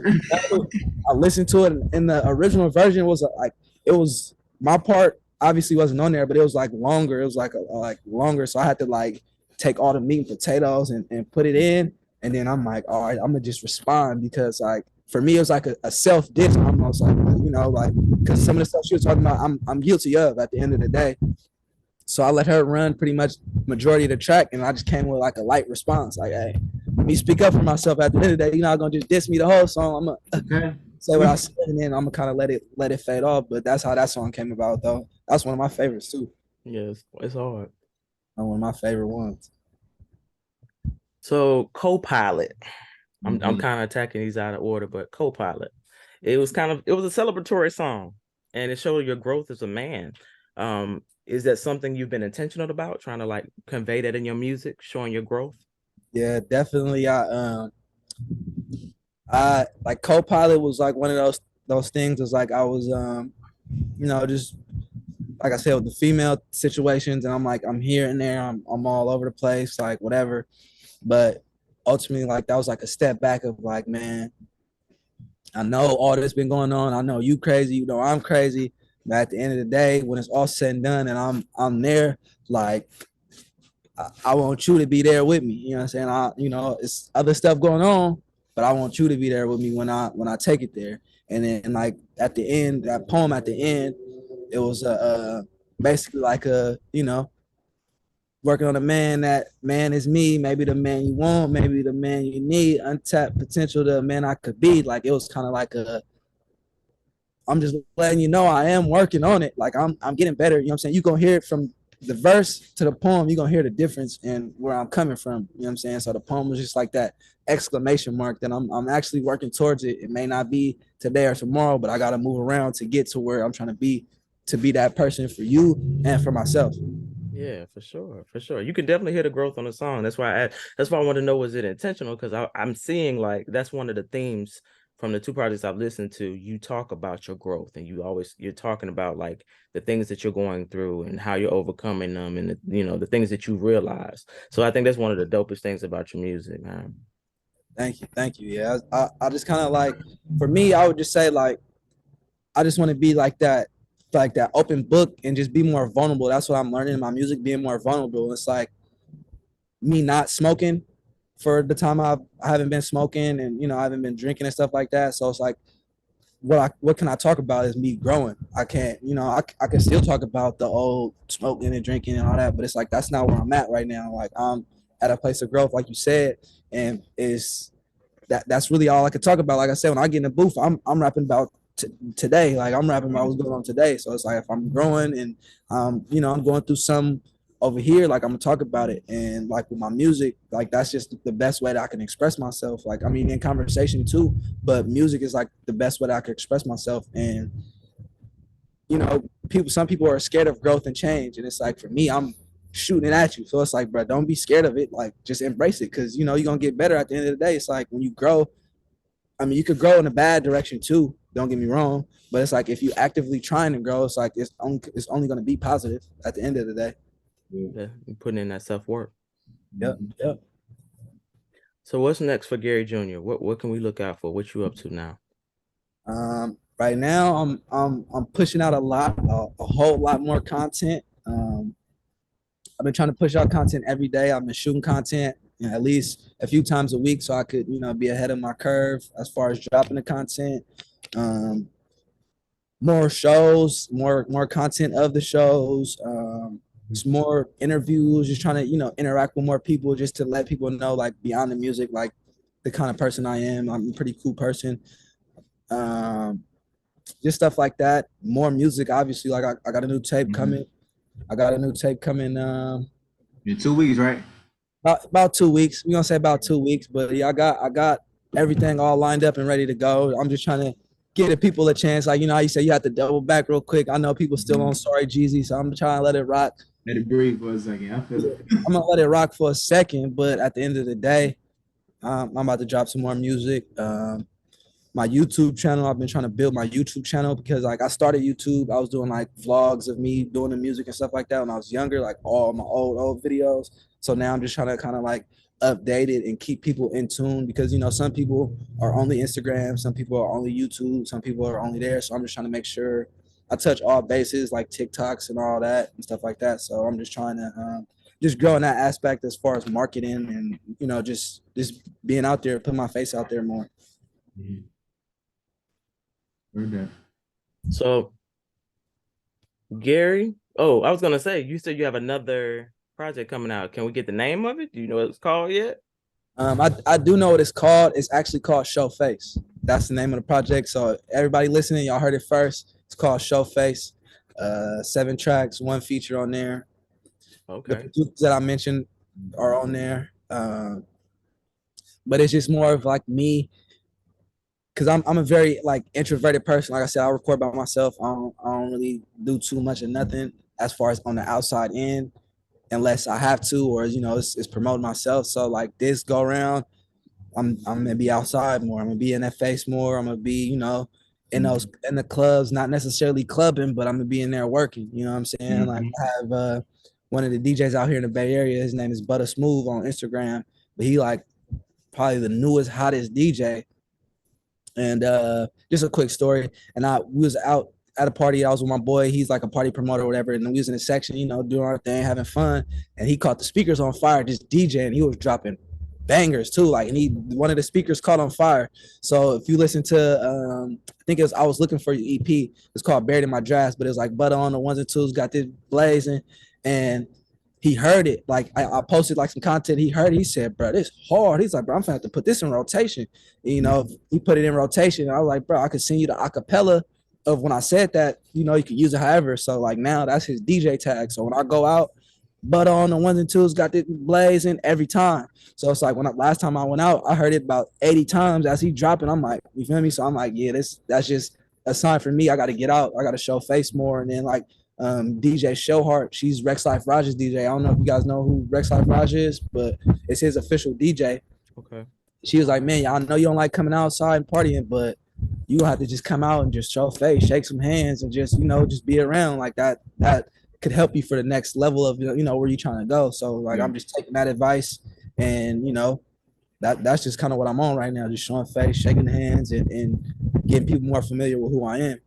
I listened to it, and the original version was like it was my part obviously wasn't on there, but it was like longer. It was like like longer, so I had to like take all the meat and potatoes and put it in, and then I'm like, all right, I'm gonna just respond because like for me, it was like a self diss almost, like, you know, like, because some of the stuff she was talking about, I'm guilty of at the end of the day. So I let her run pretty much majority of the track, and I just came with like a light response, like, "Hey, let me speak up for myself." At the end of the day, you're not gonna just diss me the whole song. I'm gonna Okay. say what I said, and then I'm gonna kind of let it fade off. But that's how that song came about, though. That's one of my favorites too. Yes, it's hard. One of my favorite ones. So co-pilot. I'm Mhm. kind of attacking these out of order, but co-pilot. It was a celebratory song, and it showed your growth as a man. Is that something you've been intentional about, trying to like convey that in your music, showing your growth? Yeah, definitely. I like co-pilot was like one of those things. Was like I was you know, just like I said with the female situations, and I'm like I'm here and there. I'm all over the place, like whatever. But ultimately, like that was like a step back of like, man, I know all this been going on. I know you crazy. You know I'm crazy. But at the end of the day, when it's all said and done, and I'm there, like I want you to be there with me. You know what I'm saying? You know, it's other stuff going on, but I want you to be there with me when I take it there. And then like at the end, that poem at the end, it was basically like a, you know, working on a man. That man is me, maybe the man you want, maybe the man you need, untapped potential, the man I could be. Like it was kind of like a, I'm just letting you know I am working on it. Like I'm getting better. You know what I'm saying? You're gonna hear it from the verse to the poem, you're gonna hear the difference in where I'm coming from. You know what I'm saying? So the poem was just like that exclamation mark that I'm actually working towards it. It may not be today or tomorrow, but I gotta move around to get to where I'm trying to be that person for you and for myself. Yeah, for sure, for sure. You can definitely hear the growth on the song. That's why I want to know, was it intentional? Because I'm seeing like that's one of the themes from the two projects I've listened to. You talk about your growth, and you're talking about like the things that you're going through and how you're overcoming them, and the things that you realize. So I think that's one of the dopest things about your music, man. Thank you, thank you. Yeah, I just kind of like, for me, I would just say like I just want to be like that open book and just be more vulnerable. That's what I'm learning in my music, being more vulnerable. It's like me not smoking for the time I haven't been smoking, and you know I haven't been drinking and stuff like that. So it's like what can I talk about is me growing. I can't, you know, I can still talk about the old smoking and drinking and all that, but it's like that's not where I'm at right now. Like I'm at a place of growth, like you said, and is that's really all I could talk about. Like I said, when I get in the booth, I'm rapping about today. Like I'm rapping about what's going on today. So it's like if I'm growing and you know, I'm going through some over here, like I'm gonna talk about it. And like with my music, like that's just the best way that I can express myself. Like I mean, in conversation too, but music is like the best way that I can express myself. And you know, some people are scared of growth and change, and it's like for me, I'm shooting it at you. So it's like, bro, don't be scared of it. Like just embrace it, because you know you're gonna get better at the end of the day. It's like when you grow, I mean, you could grow in a bad direction too. Don't get me wrong, but it's like if you actively trying to grow, it's like it's only going to be positive at the end of the day. Yeah, you're putting in that self work. Yep. Yep. So what's next for Gary Jr.? What can we look out for? What you up to now? Right now, I'm pushing out a whole lot more content. I've been trying to push out content every day. I've been shooting content, you know, at least a few times a week, so I could, you know, be ahead of my curve as far as dropping the content. Um, More shows, more content of the shows. It's more interviews, just trying to, you know, interact with more people, just to let people know, like beyond the music, like the kind of person I am. I'm a pretty cool person. Um, just stuff like that. More music, obviously. Like I got a new tape Mhm. coming. I got a new tape coming. In 2 weeks, right? About 2 weeks. We're gonna say about 2 weeks, but yeah, I got everything all lined up and ready to go. I'm just trying to give the people a chance. Like, you know how you say you have to double back real quick. I know people still on Mhm. Sorry Jeezy, so I'm trying to let it rock. Let it breathe for a second. I feel it. I'm gonna let it rock for a second, but at the end of the day, I'm about to drop some more music. My YouTube channel, I've been trying to build my YouTube channel, because like I started YouTube, I was doing like vlogs of me doing the music and stuff like that when I was younger, like all my old videos. So now I'm just trying to kind of like update it and keep people in tune, because you know some people are only Instagram, some people are only YouTube, some people are only there. So I'm just trying to make sure I touch all bases, like TikToks and all that and stuff like that. So I'm just trying to just grow in that aspect as far as marketing, and you know just being out there, put my face out there more. Mhm. Heard that. So Gary, oh, I was gonna say, you said you have another project coming out. Can we get the name of it? Do you know what it's called yet? I do know what it's called. It's actually called Show Face. That's the name of the project. So everybody listening, y'all heard it first. It's called Show Face. 7 tracks, 1 feature on there. The Okay. producers that I mentioned are on there. But it's just more of like me, because I'm a very like introverted person. Like I said, I record by myself. I don't really do too much of nothing as far as on the outside end, unless I have to, or it's promoting myself. So like this go around, I'm gonna be outside more. I'm gonna be in that face more. I'm gonna be, in those in the clubs, not necessarily clubbing, but I'm gonna be in there working. You know what I'm saying? Like Mhm. I have one of the DJs out here in the Bay Area. His name is Butter Smooth on Instagram, but he like probably the newest, hottest DJ. And just a quick story. And we was out at a party. I was with my boy. He's like a party promoter or whatever. And we was in a section, doing our thing, having fun. And he caught the speakers on fire, just DJing. He was dropping bangers too. Like, and one of the speakers caught on fire. So if you listen to, I think I was looking for your EP. It's called Buried in My Drafts, but it was like Butter on the ones and twos, got this blazing. And he heard it. Like I posted like some content. He heard it. He said, bro, this hard. He's like, bro, I'm gonna have to put this in rotation. And, he put it in rotation. I was like, bro, I could send you the acapella of when I said that. You can use it however. So like now that's his DJ tag. So when I go out, but on the ones and twos got it blazing every time. So it's like last time I went out, I heard it about 80 times as he dropping. I'm like, you feel me? So I'm like, yeah, that's just a sign for me. I got to get out. I got to show face more. And then like DJ Showheart, she's Rex Life Raj's DJ. I don't know if you guys know who Rex Life Raj is, but it's his official DJ. Okay. She was like, man, I know you don't like coming outside and partying, but you have to just come out and just show face, shake some hands, and just be around like that. That could help you for the next level of where you're trying to go. So like, Yeah. I'm just taking that advice, and that's just kind of what I'm on right now, just showing face, shaking hands, and getting people more familiar with who I am.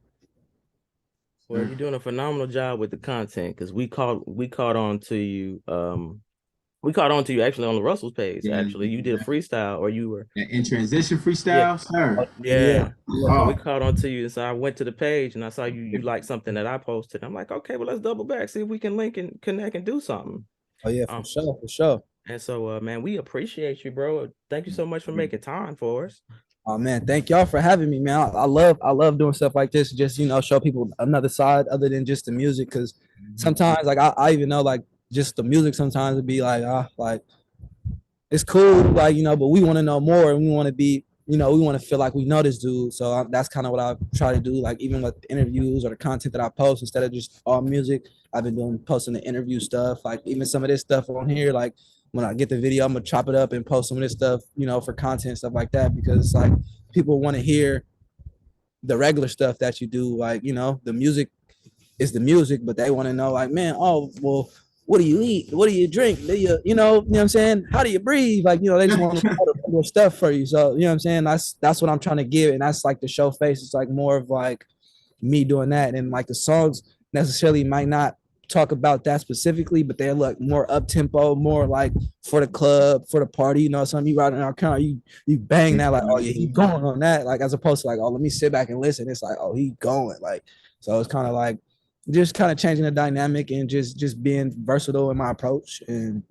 Well, you're doing a phenomenal job with the content because we caught on to you. We caught on to you actually on the Russell's page. Yeah, Actually, you did a freestyle, or you were, in transition yeah, freestyle, sir. Yeah. yeah. So we Oh, caught on to you, and so I went to the page and I saw you like something that I posted. I'm like, okay, well, let's double back, see if we can link and connect and do something. Oh yeah, for Um, sure, for sure. and so, man, we appreciate you, bro. Thank you so much for making time for us. Oh man, thank y'all for having me, man. I love doing stuff like this. Just show people another side other than just the music. Because sometimes, like I even know, like just the music. Sometimes it'd be like like it's cool, like but we want to know more, and we want to be, we want to feel like we know this dude. So that's kind of what I try to do. Like even with interviews or the content that I post, instead of just all music, I've been doing posting the interview stuff. Like even some of this stuff on here, like when I get the video, I'm gonna chop it up and post some of this stuff, for content stuff like that, because it's like people want to hear the regular stuff that you do. Like the music is the music, but they want to know, like, man, oh well, what do you eat? What do you drink? Do you know what I'm saying? How do you breathe? Like, they just want to know the regular stuff for you. So, what I'm saying? That's what I'm trying to give. And that's like the show face. It's like more of like me doing that. And like the songs necessarily might not talk about that specifically, but they're like more up tempo, more like for the club, for the party, something you ride in our car, you bang that, like, oh yeah, he going on that. Like as opposed to like, oh, let me sit back and listen. It's like, oh, he going. Like, so it's kind of like just kind of changing the dynamic and just being versatile in my approach. And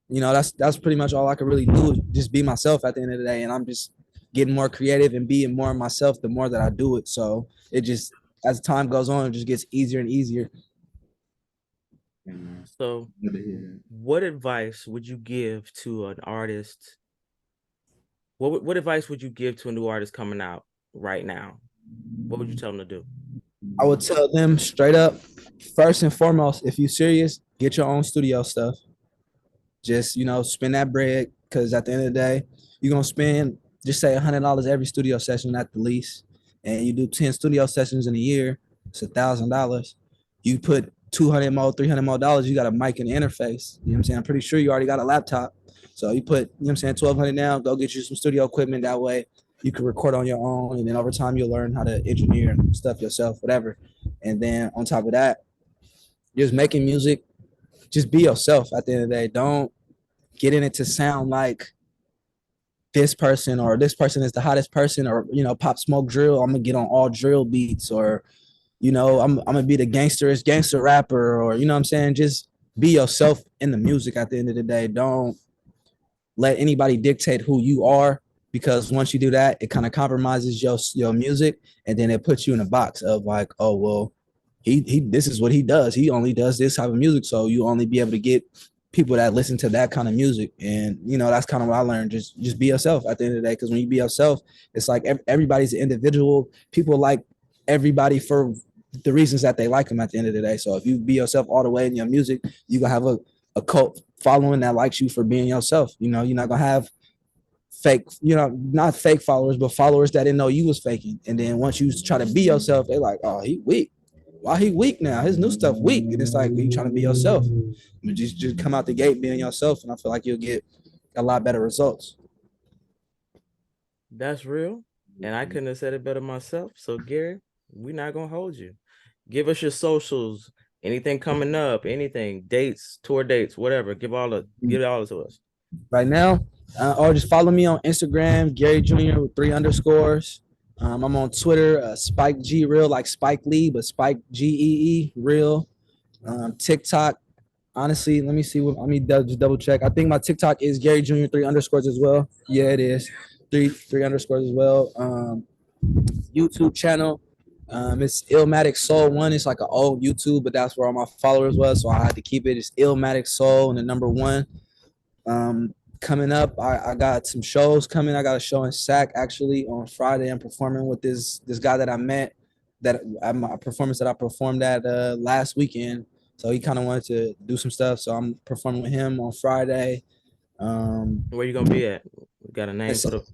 that's pretty much all I can really do, is just be myself at the end of the day. And I'm just getting more creative and being more myself the more that I do it. So it just, as time goes on, it just gets easier and easier. So, good to hear that. what advice would you give to an artist? What advice would you give to a new artist coming out right now? What would you tell them to do? I would tell them straight up, first and foremost, if you're serious, get your own studio stuff. Just, spend that bread, because at the end of the day, you're going to spend, just say $100 every studio session at the least. And you do 10 studio sessions in a year, it's $1,000. You put 200 more, $300 more, you got a mic and interface. You know what I'm saying? I'm pretty sure you already got a laptop. So you put, 1,200 now, go get you some studio equipment. That way you can record on your own. And then over time, you'll learn how to engineer and stuff yourself, whatever. And then on top of that, just making music, just be yourself at the end of the day. Don't get in it to sound like this person, or this person is the hottest person, or Pop Smoke drill, I'm gonna get on all drill beats, or I'm gonna be the gangster rapper, or what I'm saying, just be yourself in the music. At the end of the day, don't let anybody dictate who you are, because once you do that, it kind of compromises your music, and then it puts you in a box of like, oh well, he this is what he does. He only does this type of music, so you only be able to get people that listen to that kind of music. And that's kind of what I learned. Just be yourself at the end of the day, because when you be yourself, it's like everybody's an individual. People like everybody for the reasons that they like them at the end of the day. So if you be yourself all the way in your music, you gonna have a cult following that likes you for being yourself. You're not gonna have fake, not fake followers, but followers that didn't know you was faking. And then once you try to be yourself, they like, oh, he weak. Why he weak now? His new stuff weak. And it's like, you trying to be yourself. Just come out the gate being yourself, and I feel like you'll get a lot better results. That's real. And I couldn't have said it better myself. So Gary, we're not gonna hold you. Give us your socials, anything coming up, anything, dates, tour dates, whatever. Give it all to us. Right now, or just follow me on Instagram, Gary Jr. with 3 underscores. I'm on Twitter, Spike G Real, like Spike Lee, but Spike Gee Real. TikTok, honestly, let me see. Let me just double check. I think my TikTok is Gary Jr. 3 underscores as well. Yeah, it is three underscores as well. YouTube channel, it's Illmatic Soul 1. It's like an old YouTube, but that's where all my followers was, so I had to keep it. It's Illmatic Soul and the number 1. Coming up, I got some shows coming. I got a show in SAC actually on Friday. I'm performing with this guy that I met that at my performance that I performed at last weekend. So he kind of wanted to do some stuff. So I'm performing with him on Friday. Where you gonna be at? We got a name for the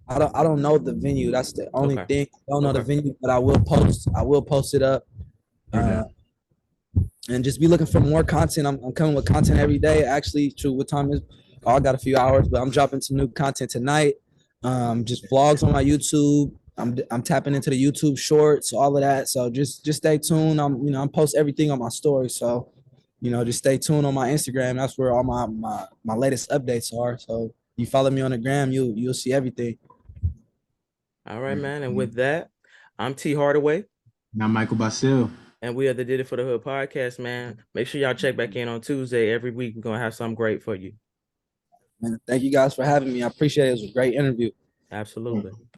I don't know the venue. That's the only Okay. thing. I don't know the venue, but I will post it up. And just be looking for more content. I'm coming with content every day. Actually, true. What time is? Oh, I got a few hours, but I'm dropping some new content tonight. Just vlogs on my YouTube. I'm tapping into the YouTube Shorts, all of that. So just stay tuned. I'm post everything on my story. So just stay tuned on my Instagram. That's where all my latest updates are. So you follow me on the gram, you'll see everything. All right, man. And with that, I'm T Hardaway. Now Michael Bahsil. And we are the Did It for the Hood podcast, man. Make sure y'all check back in on Tuesday. Every week, we're going to have something great for you. Man, thank you guys for having me. I appreciate it. It was a great interview. Absolutely.